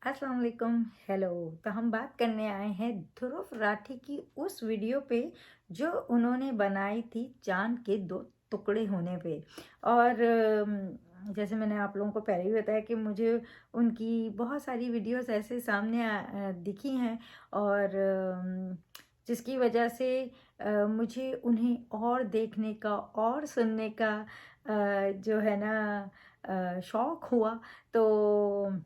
अस्सलाम वालेकुम। हेलो। तो हम बात करने आए हैं ध्रुव राठी की उस वीडियो पे जो उन्होंने बनाई थी चांद के दो टुकड़े होने पे। और जैसे मैंने आप लोगों को पहले ही बताया कि मुझे उनकी बहुत सारी वीडियोस ऐसे सामने दिखी हैं। और जिसकी वजह से मुझे उन्हें और देखने का और सुनने का जो है ना शौक़ हुआ। तो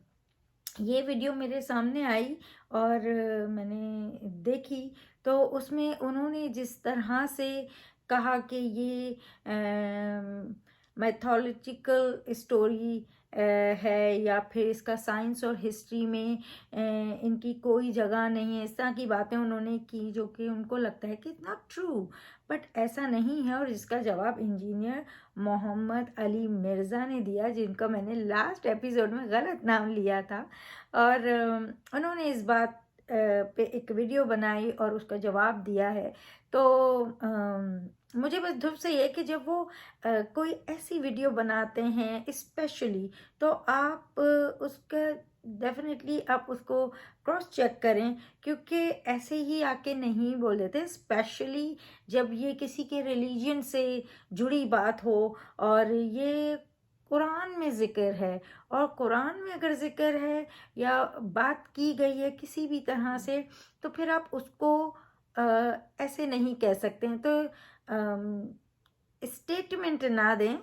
ये वीडियो मेरे सामने आई और मैंने देखी। तो उसमें उन्होंने जिस तरह से कहा कि ये मैथोलॉजिकल स्टोरी है या फिर इसका साइंस और हिस्ट्री में इनकी कोई जगह नहीं है, इस तरह की बातें उन्होंने की जो कि उनको लगता है कि इट्स नॉट ट्रू। बट ऐसा नहीं है। और इसका जवाब इंजीनियर मोहम्मद अली मिर्ज़ा ने दिया, जिनका मैंने लास्ट एपिसोड में गलत नाम लिया था। और उन्होंने इस बात पे एक वीडियो बनाई और उसका जवाब दिया है। तो मुझे बस ध्रुव से ये कि जब वो कोई ऐसी वीडियो बनाते हैं स्पेशली, तो आप उसका डेफिनेटली आप उसको क्रॉस चेक करें, क्योंकि ऐसे ही आके नहीं बोल देते। स्पेशली जब ये किसी के रिलीजन से जुड़ी बात हो और ये कुरान में ज़िक्र है, और कुरान में अगर ज़िक्र है या बात की गई है किसी भी तरह से, तो फिर आप उसको ऐसे नहीं कह सकते हैं। तो स्टेटमेंट ना दें।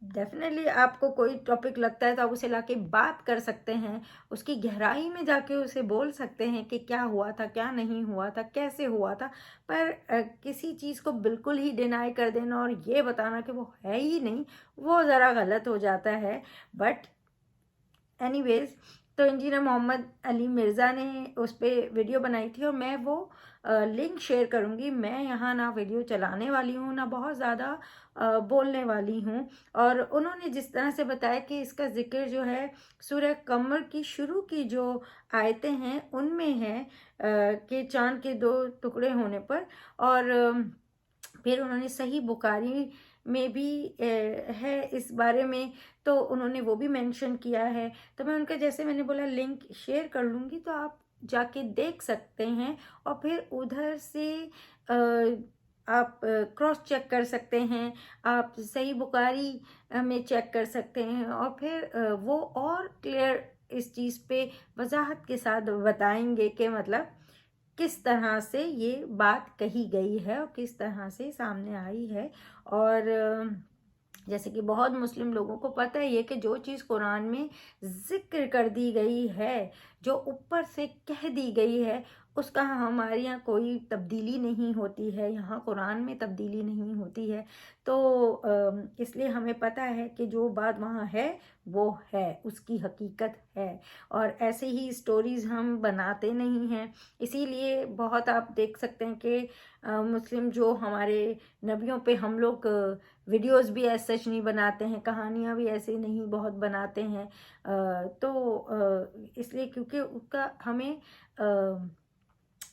डेफिनेटली आपको कोई टॉपिक लगता है तो आप उसे लाके बात कर सकते हैं, उसकी गहराई में जाके उसे बोल सकते हैं कि क्या हुआ था, क्या नहीं हुआ था, कैसे हुआ था। पर किसी चीज़ को बिल्कुल ही डिनाई कर देना और ये बताना कि वो है ही नहीं, वो ज़रा गलत हो जाता है। बट एनीवेज, तो इंजीनियर मोहम्मद अली मिर्ज़ा ने उस पर वीडियो बनाई थी और मैं वो लिंक शेयर करूँगी। मैं यहाँ ना वीडियो चलाने वाली हूँ ना बहुत ज़्यादा बोलने वाली हूँ। और उन्होंने जिस तरह से बताया कि इसका ज़िक्र जो है सूरह कमर की शुरू की जो आयतें हैं उनमें है कि चाँद के दो टुकड़े होने पर। और फिर उन्होंने सही बुखारी में भी है इस बारे में, तो उन्होंने वो भी मेंशन किया है। तो मैं उनका, जैसे मैंने बोला, लिंक शेयर कर लूँगी, तो आप जाके देख सकते हैं। और फिर उधर से आप क्रॉस चेक कर सकते हैं, आप सही बुखारी में चेक कर सकते हैं। और फिर वो और क्लियर इस चीज़ पे वजाहत के साथ बताएंगे कि मतलब किस तरह से ये बात कही गई है और किस तरह से सामने आई है। और जैसे कि बहुत मुस्लिम लोगों को पता ही है कि जो चीज़ कुरान में ज़िक्र कर दी गई है, जो ऊपर से कह दी गई है, उसका हमारे यहाँ कोई तब्दीली नहीं होती है, यहाँ कुरान में तब्दीली नहीं होती है। तो इसलिए हमें पता है कि जो बात वहाँ है वो है, उसकी हकीकत है। और ऐसे ही स्टोरीज़ हम बनाते नहीं हैं। इसीलिए बहुत आप देख सकते हैं कि मुस्लिम जो हमारे नबियों पे हम लोग वीडियोस भी ऐसे सच नहीं बनाते हैं, कहानियाँ भी ऐसे नहीं बहुत बनाते हैं। तो इसलिए क्योंकि उसका हमें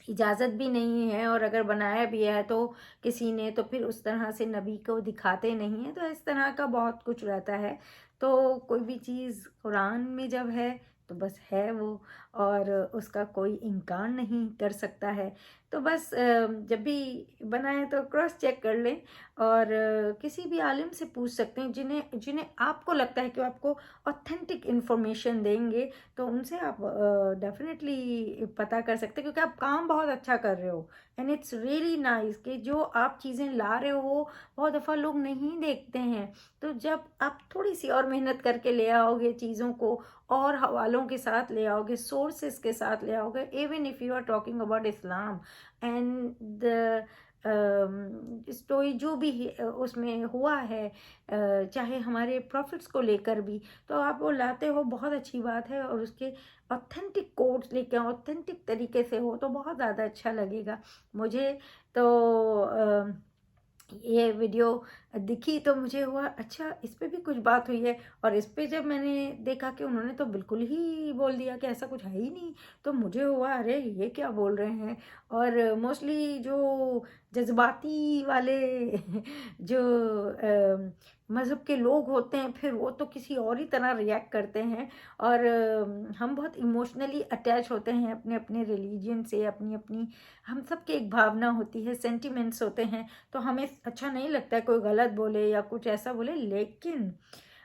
इजाज़त भी नहीं है, और अगर बनाया भी है तो किसी ने, तो फिर उस तरह से नबी को दिखाते नहीं हैं। तो इस तरह का बहुत कुछ रहता है। तो कोई भी चीज़ कुरान में जब है तो बस है वो, और उसका कोई इनकार नहीं कर सकता है। तो बस जब भी बनाए तो क्रॉस चेक कर लें। और किसी भी आलिम से पूछ सकते हैं जिन्हें जिन्हें आपको लगता है कि वो आपको ऑथेंटिक इन्फॉर्मेशन देंगे, तो उनसे आप डेफिनेटली पता कर सकते हैं, क्योंकि आप काम बहुत अच्छा कर रहे हो। एंड इट्स रियली नाइस कि जो आप चीज़ें ला रहे हो बहुत दफ़ा लोग नहीं देखते हैं। तो जब आप थोड़ी सी और मेहनत करके ले आओगे चीज़ों को, और हवालों के साथ ले आओगे, सोर्सेस के साथ ले आओगे, even if you are talking about Islam and the story जो भी उसमें हुआ है, चाहे हमारे प्रॉफिट्स को लेकर भी, तो आप वो लाते हो, बहुत अच्छी बात है। और उसके ऑथेंटिक कोड्स लेके ऑथेंटिक तरीके से हो तो बहुत ज़्यादा अच्छा लगेगा मुझे। तो ये वीडियो दिखी तो मुझे हुआ अच्छा इस पे भी कुछ बात हुई है। और इस पे जब मैंने देखा कि उन्होंने तो बिल्कुल ही बोल दिया कि ऐसा कुछ है ही नहीं, तो मुझे हुआ अरे ये क्या बोल रहे हैं। और मोस्टली जो जज्बाती वाले जो मज़हब के लोग होते हैं, फिर वो तो किसी और ही तरह रिएक्ट करते हैं। और हम बहुत इमोशनली अटैच होते हैं अपने अपने रिलीजन से, अपनी अपनी हम सब की एक भावना होती है, सेंटिमेंट्स होते हैं। तो हमें अच्छा नहीं लगता है कोई गलत बोले या कुछ ऐसा बोले, लेकिन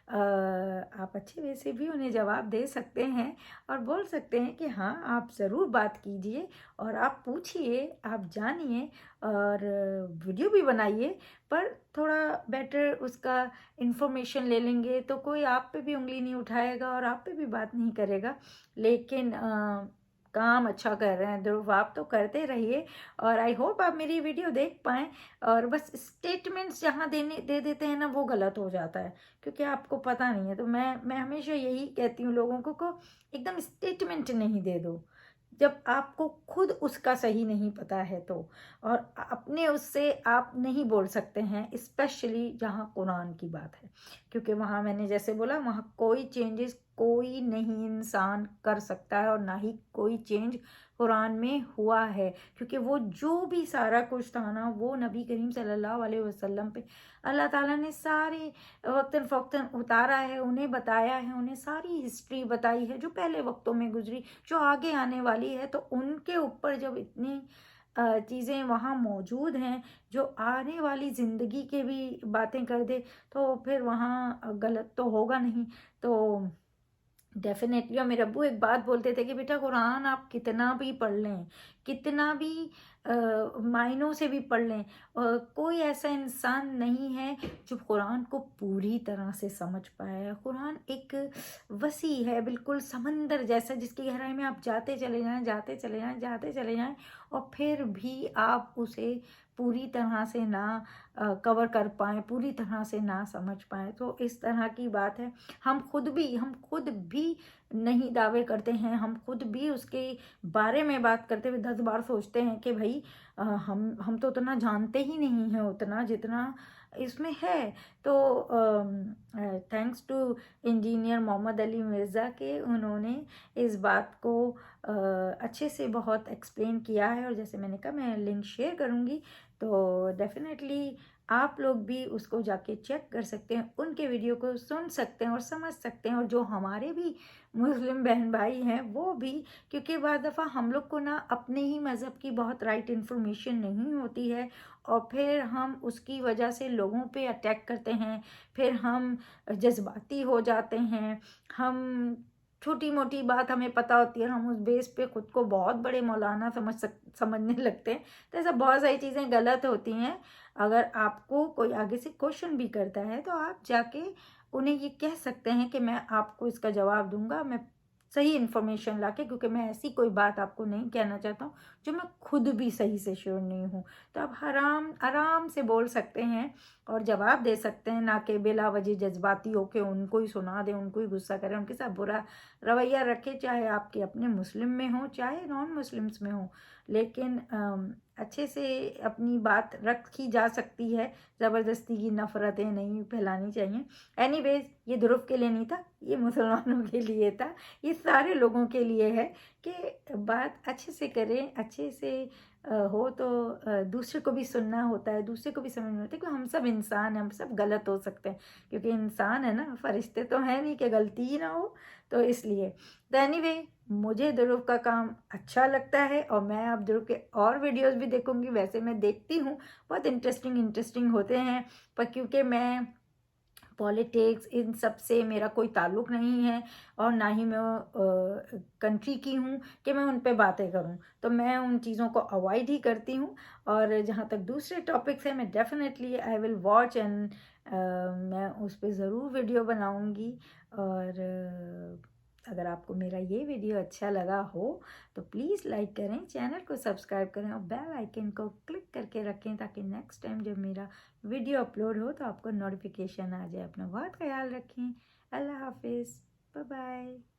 आप अच्छे वे से भी उन्हें जवाब दे सकते हैं और बोल सकते हैं कि हाँ आप ज़रूर बात कीजिए और आप पूछिए, आप जानिए और वीडियो भी बनाइए। पर थोड़ा बेटर उसका इंफॉर्मेशन ले लेंगे तो कोई आप पे भी उंगली नहीं उठाएगा और आप पे भी बात नहीं करेगा। लेकिन काम अच्छा कर रहे हैं ध्रुव, आप तो करते रहिए। और आई होप आप मेरी वीडियो देख पाएँ। और बस स्टेटमेंट्स जहाँ दे देते हैं ना, वो गलत हो जाता है क्योंकि आपको पता नहीं है। तो मैं हमेशा यही कहती हूँ लोगों को एकदम स्टेटमेंट नहीं दे दो जब आपको खुद उसका सही नहीं पता है तो। और अपने उससे आप नहीं बोल सकते हैं, स्पेशली जहाँ कुरान की बात है, क्योंकि वहाँ मैंने जैसे बोला वहाँ कोई चेंजेस कोई नहीं इंसान कर सकता है और ना ही कोई चेंज कुरान में हुआ है। क्योंकि वो जो भी सारा कुछ था ना, वो नबी करीम सल्लल्लाहु अलैहि वसल्लम पे अल्लाह ताला ने सारे वक्तन फ़ौक़्तन उतारा है, उन्हें बताया है, उन्हें सारी हिस्ट्री बताई है जो पहले वक्तों में गुजरी, जो आगे आने वाली है। तो उनके ऊपर जब इतनी चीज़ें वहाँ मौजूद हैं जो आने वाली ज़िंदगी के भी बातें कर दे, तो फिर वहाँ गलत तो होगा नहीं। तो डेफिनेटली। और मेरे अब्बू एक बात बोलते थे कि बेटा कुरान आप कितना भी पढ़ लें, कितना भी मायनों से भी पढ़ लें, कोई ऐसा इंसान नहीं है जो कुरान को पूरी तरह से समझ पाए। कुरान एक वसी है, बिल्कुल समंदर जैसा, जिसकी गहराई में आप जाते चले जाएं, जाते चले जाएं, जाते चले जाएं, और फिर भी आप उसे पूरी तरह से ना कवर कर पाएँ, पूरी तरह से ना समझ पाएँ। तो इस तरह की बात है। हम खुद भी नहीं दावे करते हैं, हम खुद भी उसके बारे में बात करते हुए 10 बार सोचते हैं कि भाई हम तो उतना जानते ही नहीं हैं उतना जितना इसमें है। तो thanks to engineer Mohammad Ali Mirza के उन्होंने इस बात को अच्छे से बहुत एक्सप्लेन किया है। और जैसे मैंने कहा मैं लिंक शेयर करूँगी, तो डेफिनेटली आप लोग भी उसको जाके चेक कर सकते हैं, उनके वीडियो को सुन सकते हैं और समझ सकते हैं। और जो हमारे भी मुस्लिम बहन भाई हैं वो भी, क्योंकि बाद दफ़ा हम लोग को ना अपने ही मज़हब की बहुत राइट इन्फॉर्मेशन नहीं होती है और फिर हम उसकी वजह से लोगों पे अटैक करते हैं, फिर हम जज्बाती हो जाते हैं। हम छोटी मोटी बात हमें पता होती है, हम उस बेस पे खुद को बहुत बड़े मौलाना समझने लगते हैं। तो ऐसा बहुत सारी चीज़ें गलत होती हैं। अगर आपको कोई आगे से क्वेश्चन भी करता है तो आप जाके उन्हें ये कह सकते हैं कि मैं आपको इसका जवाब दूंगा, मैं सही इन्फॉर्मेशन लाके, क्योंकि मैं ऐसी कोई बात आपको नहीं कहना चाहता हूँ जो मैं खुद भी सही से श्योर नहीं हूँ। तो आप आराम से बोल सकते हैं और जवाब दे सकते हैं, ना कि बेला वजह जज्बाती होके उनको ही सुना दें, उनको ही गुस्सा करें, उनके साथ बुरा रवैया रखें, चाहे आपके अपने मुस्लिम में हो चाहे नॉन मुस्लिम्स में हो। लेकिन अच्छे से अपनी बात रखी जा सकती है, ज़बरदस्ती की नफ़रतें नहीं फैलानी चाहिए। एनीवेज, ये ध्रुव के लिए नहीं था, ये मुसलमानों के लिए था, ये सारे लोगों के लिए है कि बात अच्छे से करें, अच्छे से हो तो दूसरे को भी सुनना होता है, दूसरे को भी समझना होता है कि हम सब इंसान हैं, हम सब गलत हो सकते हैं, क्योंकि इंसान है ना, फरिश्ते तो हैं नहीं कि गलती ही ना हो। तो इसलिए तो एनीवे, मुझे ध्रुव का काम अच्छा लगता है और मैं अब ध्रुव के और वीडियोस भी देखूंगी। वैसे मैं देखती हूँ, बहुत इंटरेस्टिंग होते हैं, पर क्योंकि मैं पॉलिटिक्स इन सब से मेरा कोई ताल्लुक़ नहीं है और ना ही मैं कंट्री की हूँ कि मैं उन पे बातें करूँ, तो मैं उन चीज़ों को अवॉइड ही करती हूँ। और जहाँ तक दूसरे टॉपिक्स हैं, मैं definitely I will watch and मैं उस पर ज़रूर वीडियो बनाऊँगी। और अगर आपको मेरा ये वीडियो अच्छा लगा हो तो प्लीज़ लाइक करें, चैनल को सब्सक्राइब करें और बेल आइकन को क्लिक करके रखें, ताकि नेक्स्ट टाइम जब मेरा वीडियो अपलोड हो तो आपको नोटिफिकेशन आ जाए। अपना बहुत ख्याल रखें। अल्लाह हाफिज़, बाय बाय।